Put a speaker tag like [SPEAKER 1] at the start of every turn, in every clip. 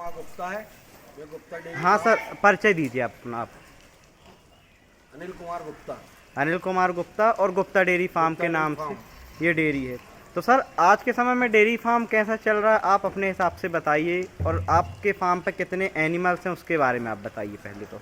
[SPEAKER 1] कुमार गुप्ता है, ये गुप्ता डेयरी
[SPEAKER 2] हाँ
[SPEAKER 1] फार्म।
[SPEAKER 2] सर, परिचय दीजिए अपना आप।
[SPEAKER 1] अनिल कुमार गुप्ता।
[SPEAKER 2] अनिल कुमार गुप्ता और गुप्ता डेयरी फार्म
[SPEAKER 1] गुप्ता
[SPEAKER 2] के
[SPEAKER 1] डेयरी
[SPEAKER 2] नाम
[SPEAKER 1] फार्म।
[SPEAKER 2] से ये डेयरी है। तो सर आज के समय में डेयरी फार्म कैसा चल रहा है, आप अपने हिसाब से बताइए, और आपके फार्म पे कितने एनिमल्स हैं उसके बारे में आप बताइए पहले तो।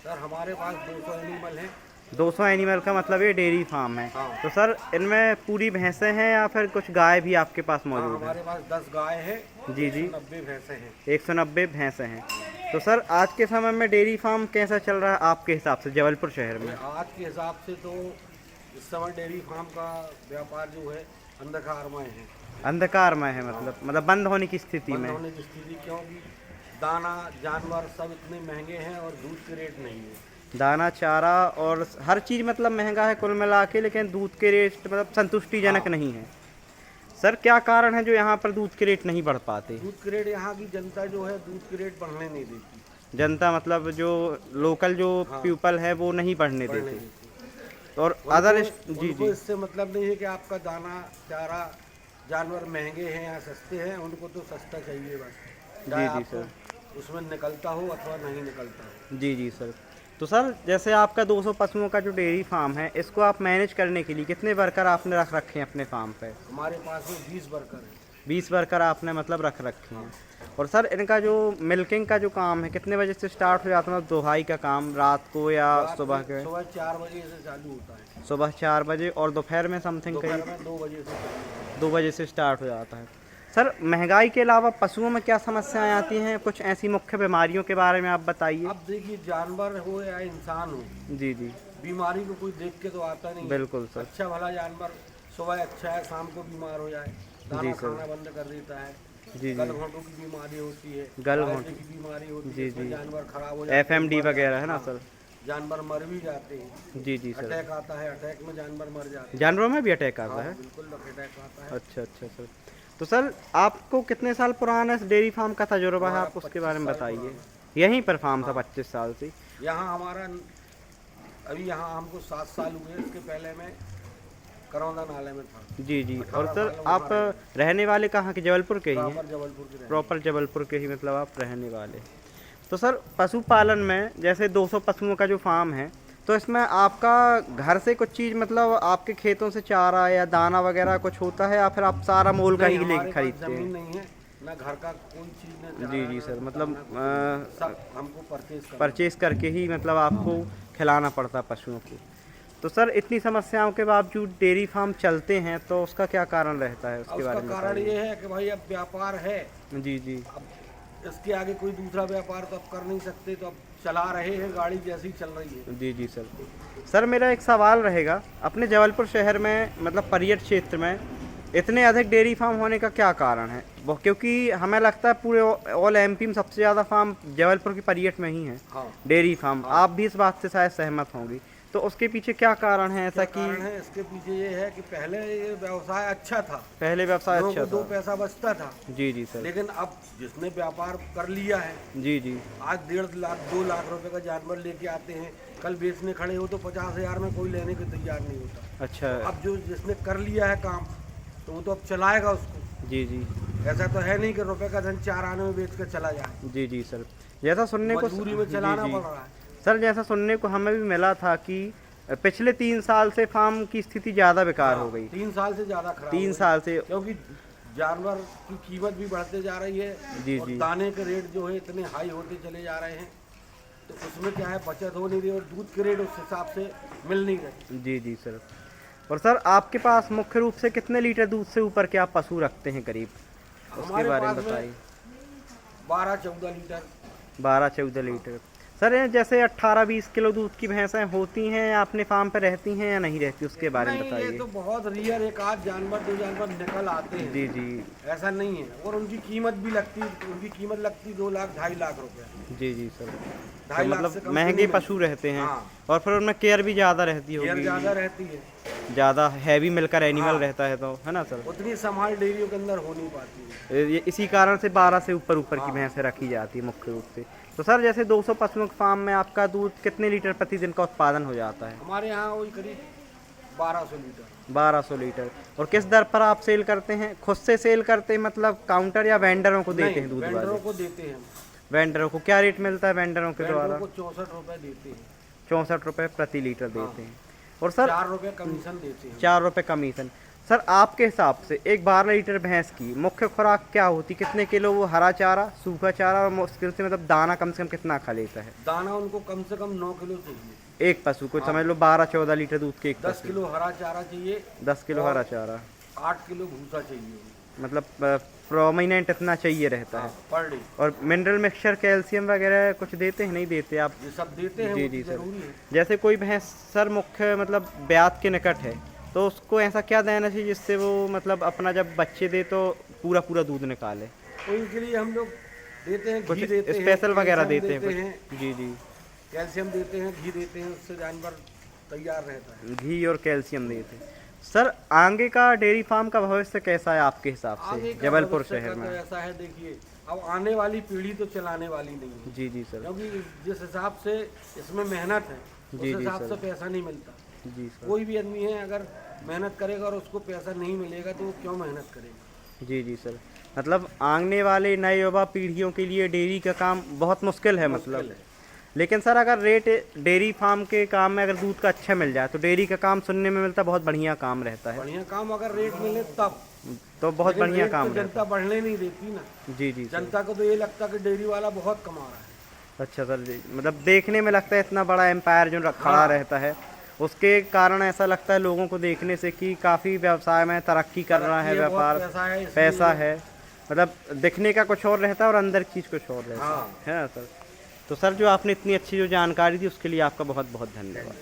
[SPEAKER 1] सर हमारे पास 200 एनिमल हैं।
[SPEAKER 2] 200 एनिमल का मतलब ये डेयरी फार्म है।
[SPEAKER 1] हाँ।
[SPEAKER 2] तो सर इनमें पूरी भैंसें हैं या फिर कुछ गाय भी आपके पास
[SPEAKER 1] हाँ,
[SPEAKER 2] मौजूद है?
[SPEAKER 1] हमारे पास 10 गाय हैं,
[SPEAKER 2] जी जी,
[SPEAKER 1] 90 भैंसे हैं।
[SPEAKER 2] 190 भैंसें हैं। तो सर आज के समय में डेयरी फार्म कैसा चल रहा है आपके हिसाब से जबलपुर शहर में?
[SPEAKER 1] आज के हिसाब से तो इस समय डेयरी फार्म का व्यापार जो है अंधकारमय है।
[SPEAKER 2] अंधकारमय है, मतलब बंद होने की स्थिति
[SPEAKER 1] बंद
[SPEAKER 2] में।
[SPEAKER 1] होने की स्थिति, क्योंकि दाना जानवर सब इतने महंगे हैं और दूध के रेट नहीं है।
[SPEAKER 2] दाना चारा और हर चीज़ मतलब महंगा है कुल मिला के, लेकिन दूध के रेट मतलब संतुष्टिजनक
[SPEAKER 1] हाँ।
[SPEAKER 2] नहीं है। सर क्या कारण है जो यहाँ पर दूध के रेट नहीं बढ़ पाते?
[SPEAKER 1] दूध के रेट, यहाँ की जनता जो है दूध के रेट बढ़ने नहीं देती।
[SPEAKER 2] जनता मतलब जो लोकल जो
[SPEAKER 1] हाँ।
[SPEAKER 2] पीपल है वो नहीं बढ़ने
[SPEAKER 1] बढ़ने
[SPEAKER 2] देते।
[SPEAKER 1] देती।
[SPEAKER 2] और अदर
[SPEAKER 1] उनको
[SPEAKER 2] जी
[SPEAKER 1] उनको
[SPEAKER 2] जी
[SPEAKER 1] इससे मतलब नहीं है कि आपका दाना चारा जानवर महंगे हैं या सस्ते हैं, उनको तो सस्ता चाहिए बस, चाहे
[SPEAKER 2] जी जी
[SPEAKER 1] आपको
[SPEAKER 2] सर।
[SPEAKER 1] उसमें निकलता हो अथवा नहीं निकलता हो।
[SPEAKER 2] जी जी सर। तो सर जैसे आपका 200 पशुओं का जो डेयरी फार्म है, इसको आप मैनेज करने के लिए कितने वर्कर आपने रख रखे हैं अपने फार्म पे?
[SPEAKER 1] हमारे पास में 20 वर्कर हैं।
[SPEAKER 2] 20 वर्कर आपने मतलब रख रखे हैं। और सर इनका जो मिल्किंग का जो काम है कितने बजे से स्टार्ट हो जाता है, मतलब दुहाई का काम रात को या सुबह के?
[SPEAKER 1] सुबह 4 बजे से चालू होता है।
[SPEAKER 2] सुबह 4 बजे, और दोपहर में समथिंग
[SPEAKER 1] दोपहर
[SPEAKER 2] कहीं
[SPEAKER 1] में 2 बजे से चालू होता है।
[SPEAKER 2] 2 बजे से स्टार्ट हो जाता है। सर महंगाई के अलावा पशुओं में क्या समस्याएं आती हैं, कुछ ऐसी मुख्य बीमारियों के बारे में आप बताइए।
[SPEAKER 1] अब देखिए, जानवर हो या इंसान हो,
[SPEAKER 2] जी जी
[SPEAKER 1] बीमारी को कोई देख के तो आता नहीं है।
[SPEAKER 2] बिल्कुल सर।
[SPEAKER 1] अच्छा भला जानवर सुबह अच्छा है, शाम को बीमार हो जाए, दाना
[SPEAKER 2] जी सर।
[SPEAKER 1] खाना बंद कर देता है।
[SPEAKER 2] जी
[SPEAKER 1] गल
[SPEAKER 2] जी
[SPEAKER 1] घोंटू की बीमारी होती है,
[SPEAKER 2] गल
[SPEAKER 1] हार्ट
[SPEAKER 2] घोंटू।
[SPEAKER 1] की बीमारी होती
[SPEAKER 2] जी
[SPEAKER 1] है, इसमें
[SPEAKER 2] जी
[SPEAKER 1] जानवर खराब हो जाते हैं,
[SPEAKER 2] FMD
[SPEAKER 1] मर
[SPEAKER 2] वगैरह
[SPEAKER 1] जाते
[SPEAKER 2] है ना
[SPEAKER 1] हैं।
[SPEAKER 2] सर?
[SPEAKER 1] जानवर मर भी जाते हैं।
[SPEAKER 2] जी जी सर।
[SPEAKER 1] अटैक आता है, अटैक में जानवर मर जाते हैं।
[SPEAKER 2] जानवरों में भी अटैक आता
[SPEAKER 1] हाँ,
[SPEAKER 2] है?
[SPEAKER 1] बिल्कुल अटैक आता है।
[SPEAKER 2] अच्छा अच्छा सर। तो सर आपको कितने साल पुराना इस डेयरी फार्म का तजुर्बा है,
[SPEAKER 1] हमारा
[SPEAKER 2] आप उसके
[SPEAKER 1] 25
[SPEAKER 2] बारे में
[SPEAKER 1] साल
[SPEAKER 2] बताइए।
[SPEAKER 1] पुराना।
[SPEAKER 2] यहीं पर फार्म था
[SPEAKER 1] हाँ।
[SPEAKER 2] 25 साल से?
[SPEAKER 1] यहाँ हमारा अभी यहाँ हमको 7 साल हुए, इसके पहले मैं करौंदा नाले में था।
[SPEAKER 2] जी जी। और
[SPEAKER 1] 18
[SPEAKER 2] सर
[SPEAKER 1] साल वहाँ
[SPEAKER 2] आप
[SPEAKER 1] रहे।
[SPEAKER 2] रहने वाले कहाँ के, जबलपुर के ही हैं?
[SPEAKER 1] प्रॉपर जबलपुर के रहने।
[SPEAKER 2] प्रॉपर जबलपुर के ही मतलब आप रहने वाले। तो सर पशुपालन में जैसे 200 पशुओं का जो फार्म है, तो इसमें आपका घर से कुछ चीज़ मतलब आपके खेतों से चारा या दाना वगैरह कुछ होता है, या फिर आप सारा मोल का
[SPEAKER 1] नहीं,
[SPEAKER 2] ही लेके
[SPEAKER 1] हमारे पास
[SPEAKER 2] खरीदते
[SPEAKER 1] जमीन
[SPEAKER 2] हैं?
[SPEAKER 1] नहीं है, ना घर का कोई चीज़, ना
[SPEAKER 2] जी
[SPEAKER 1] चारा,
[SPEAKER 2] जी
[SPEAKER 1] ना
[SPEAKER 2] सर, मतलब
[SPEAKER 1] दाना, कुछ नहीं। सब हमको परचेज
[SPEAKER 2] परचेज करके ही मतलब आपको खिलाना पड़ता है पशुओं को। तो सर इतनी समस्याओं के बावजूद डेयरी फार्म चलते हैं, तो उसका क्या कारण रहता है, उसके
[SPEAKER 1] उसका
[SPEAKER 2] बारे में
[SPEAKER 1] कारण
[SPEAKER 2] बताइए।
[SPEAKER 1] ये है कि भाई अब व्यापार है,
[SPEAKER 2] जी जी
[SPEAKER 1] अब इसके आगे कोई दूसरा व्यापार तो अब कर नहीं सकते, तो अब चला रहे हैं, गाड़ी जैसी चल रही है।
[SPEAKER 2] जी जी सर। सर मेरा एक सवाल रहेगा, अपने जबलपुर शहर में मतलब पर्यटन क्षेत्र में इतने अधिक डेयरी फार्म होने का क्या कारण है? वो क्योंकि हमें लगता है पूरे ऑल MP में सबसे ज़्यादा फार्म जबलपुर की पर्यटन में ही है,
[SPEAKER 1] हाँ।
[SPEAKER 2] Dairy farm.
[SPEAKER 1] हाँ।
[SPEAKER 2] आप भी इस बात से शायद सहमत होंगी। तो उसके पीछे क्या कारण है ऐसा
[SPEAKER 1] क्या कारण
[SPEAKER 2] कि
[SPEAKER 1] है इसके पीछे? ये है कि पहले ये व्यवसाय अच्छा था,
[SPEAKER 2] पहले व्यवसाय
[SPEAKER 1] लोगों
[SPEAKER 2] अच्छा
[SPEAKER 1] को 2
[SPEAKER 2] था?
[SPEAKER 1] पैसा बचता था।
[SPEAKER 2] जी जी सर।
[SPEAKER 1] लेकिन अब जिसने व्यापार कर लिया है,
[SPEAKER 2] जी जी
[SPEAKER 1] आज 1.5 लाख 2 लाख रुपए का जानवर लेके आते हैं, कल बेचने खड़े हो तो 50,000 में कोई लेने को तैयार नहीं होता।
[SPEAKER 2] अच्छा।
[SPEAKER 1] अब जो जिसने कर लिया है काम, तो वो तो अब चलाएगा उसको।
[SPEAKER 2] जी जी
[SPEAKER 1] ऐसा तो है नहीं कि रुपए का धन 4 आने में बेच कर चला जाए,
[SPEAKER 2] जी जी सर। जैसा सुनने को
[SPEAKER 1] मजबूरी में
[SPEAKER 2] जी
[SPEAKER 1] चलाना
[SPEAKER 2] जी
[SPEAKER 1] पड़ रहा है।
[SPEAKER 2] सर, जैसा सुनने को हमें भी मिला था कि पिछले 3 साल से फार्म की स्थिति ज़्यादा बेकार हो गई।
[SPEAKER 1] 3 साल से ज़्यादा खराब
[SPEAKER 2] 3
[SPEAKER 1] हो गई,
[SPEAKER 2] साल से।
[SPEAKER 1] क्योंकि जानवर की कीमत भी बढ़ते जा रही है,
[SPEAKER 2] जी
[SPEAKER 1] और
[SPEAKER 2] जी
[SPEAKER 1] दाने के रेट जो है इतने हाई होते चले जा रहे हैं, तो उसमें क्या है, बचत हो नहीं रही, और दूध के रेट उस हिसाब से मिल नहीं रहे।
[SPEAKER 2] जी जी सर। और सर आपके पास मुख्य रूप से कितने लीटर दूध से ऊपर के आप पशु रखते हैं करीब, उसके
[SPEAKER 1] हमारे
[SPEAKER 2] बारे में
[SPEAKER 1] पास
[SPEAKER 2] बताइए।
[SPEAKER 1] में 12-14 लीटर।
[SPEAKER 2] 12-14 लीटर। सर ये जैसे 18-20 किलो दूध की भैंसें होती हैं, अपने फार्म पे रहती हैं या नहीं रहती, उसके बारे में
[SPEAKER 1] नहीं, ये
[SPEAKER 2] बताइए।
[SPEAKER 1] तो बहुत रियर, एक आध जानवर 2 जानवर निकल आते हैं,
[SPEAKER 2] जी जी
[SPEAKER 1] ऐसा नहीं है। और उनकी कीमत भी लगती, उनकी कीमत लगती 2 लाख 2.5 लाख रुपए।
[SPEAKER 2] जी जी सर।
[SPEAKER 1] 2.5
[SPEAKER 2] तो
[SPEAKER 1] लाख से
[SPEAKER 2] मतलब
[SPEAKER 1] कम
[SPEAKER 2] महंगे
[SPEAKER 1] नहीं मिलती।
[SPEAKER 2] पशु रहते हैं।
[SPEAKER 1] हाँ।
[SPEAKER 2] और फिर उनमें केयर भी ज़्यादा रहती
[SPEAKER 1] केयर
[SPEAKER 2] होगी,
[SPEAKER 1] ज़्यादा रहती है,
[SPEAKER 2] ज़्यादा हैवी मिलकर एनिमल
[SPEAKER 1] हाँ।
[SPEAKER 2] रहता है, तो है ना सर?
[SPEAKER 1] उतनी संभाल डेयरियों के अंदर हो नहीं पाती है।
[SPEAKER 2] ये इसी कारण से 12 से ऊपर ऊपर की
[SPEAKER 1] हाँ।
[SPEAKER 2] भैंसें रखी जाती है मुख्य रूप से। तो सर जैसे 200 पशुओं के फार्म में आपका दूध कितने लीटर प्रतिदिन का उत्पादन हो जाता है?
[SPEAKER 1] हमारे यहाँ वही करीब 1200 लीटर।
[SPEAKER 2] 1200 लीटर। और किस दर पर आप सेल करते हैं? खुद से सेल करते हैं मतलब काउंटर, या वेंडरों को देते हैं दूध
[SPEAKER 1] वेंडरों
[SPEAKER 2] वाले?
[SPEAKER 1] को देते हैं।
[SPEAKER 2] वेंडरों को क्या रेट मिलता है वेंडरों के द्वारा?
[SPEAKER 1] वेंडरों को 64 रुपए देते हैं।
[SPEAKER 2] 64 रुपये प्रति लीटर देते हैं। और सर
[SPEAKER 1] 4 रुपए कमीशन देते हैं।
[SPEAKER 2] 4 रुपये कमीशन। सर आपके हिसाब से एक 12 लीटर भैंस की मुख्य खुराक क्या होती? कितने किलो वो हरा चारा, सूखा चारा, और मुश्किल से मतलब दाना कम से कम कितना खा लेता है?
[SPEAKER 1] दाना उनको कम से कम 9 किलो चाहिए।
[SPEAKER 2] एक पशु को समझ लो 12-14 लीटर दूध के एक
[SPEAKER 1] 10
[SPEAKER 2] पशु।
[SPEAKER 1] किलो हरा चारा चाहिए।
[SPEAKER 2] 10 किलो
[SPEAKER 1] और
[SPEAKER 2] हरा चारा,
[SPEAKER 1] 8 किलो भूसा चाहिए
[SPEAKER 2] मतलब प्रोमिनेंट इतना चाहिए रहता है।
[SPEAKER 1] Per day.
[SPEAKER 2] और मिनरल मिक्सचर, कैल्शियम वगैरह कुछ देते हैं, नहीं देते आप?
[SPEAKER 1] ये सब देते हैं,
[SPEAKER 2] जी
[SPEAKER 1] वो
[SPEAKER 2] जी
[SPEAKER 1] तो
[SPEAKER 2] सर।
[SPEAKER 1] जरूरी है।
[SPEAKER 2] जैसे कोई भैंस सर मुख्य मतलब ब्यात के निकट है, तो उसको ऐसा क्या देना चाहिए जिससे वो मतलब अपना जब बच्चे दे तो पूरा पूरा दूध निकाले?
[SPEAKER 1] तो इनके लिए हम लोग देते हैं,
[SPEAKER 2] कुछ
[SPEAKER 1] घी देते हैं,
[SPEAKER 2] स्पेशल वगैरह
[SPEAKER 1] कैल्शियम
[SPEAKER 2] देते हैं कुछ? जी जी,
[SPEAKER 1] कैल्शियम देते हैं, घी देते हैं, उससे जानवर तैयार रहता है।
[SPEAKER 2] घी और कैल्शियम देते हैं। सर आगे का डेयरी फार्म का भविष्य कैसा है आपके हिसाब
[SPEAKER 1] आगे
[SPEAKER 2] से
[SPEAKER 1] का
[SPEAKER 2] जबलपुर
[SPEAKER 1] भविष्य
[SPEAKER 2] शहर
[SPEAKER 1] का
[SPEAKER 2] में?
[SPEAKER 1] तो ऐसा है, देखिए अब आने वाली पीढ़ी तो चलाने वाली नहीं है,
[SPEAKER 2] जी जी सर।
[SPEAKER 1] क्योंकि जिस हिसाब से इसमें मेहनत है उस
[SPEAKER 2] जी जी
[SPEAKER 1] हिसाब
[SPEAKER 2] सर।
[SPEAKER 1] से पैसा नहीं मिलता।
[SPEAKER 2] जी सर।
[SPEAKER 1] कोई भी आदमी है अगर मेहनत करेगा और उसको पैसा नहीं मिलेगा तो वो क्यों मेहनत करेगा।
[SPEAKER 2] जी जी सर। मतलब आने वाले नए युवा पीढ़ियों के लिए डेयरी का काम बहुत मुश्किल है मतलब।
[SPEAKER 1] मुश्किल है।
[SPEAKER 2] लेकिन सर अगर रेट डेयरी फार्म के काम में अगर दूध का अच्छा मिल जाए तो डेयरी का काम सुनने में मिलता बहुत बढ़िया काम रहता है।
[SPEAKER 1] बढ़िया काम अगर रेट मिले तब
[SPEAKER 2] तो बहुत
[SPEAKER 1] लेकिन
[SPEAKER 2] बढ़िया
[SPEAKER 1] रेट
[SPEAKER 2] काम
[SPEAKER 1] तो
[SPEAKER 2] रहता
[SPEAKER 1] जनता बढ़ने नहीं देती ना।
[SPEAKER 2] है। जी जी सर।
[SPEAKER 1] जनता को तो ये लगता है कि डेयरी वाला बहुत कमा रहा है।
[SPEAKER 2] अच्छा सर जी, मतलब देखने में लगता है इतना बड़ा एम्पायर जो खड़ा
[SPEAKER 1] हाँ।
[SPEAKER 2] रहता है, उसके कारण ऐसा लगता है लोगों को देखने से कि काफ़ी व्यवसाय में तरक्की कर रहा है,
[SPEAKER 1] तरक्की है, बहुत
[SPEAKER 2] व्यापार
[SPEAKER 1] पैसा है, इसलिए-
[SPEAKER 2] पैसा है। मतलब दिखने का कुछ और रहता है और अंदर की चीज़ कुछ और रहता
[SPEAKER 1] हाँ।
[SPEAKER 2] है ना सर? तो सर जो आपने इतनी अच्छी जो जानकारी दी उसके लिए आपका बहुत बहुत धन्यवाद।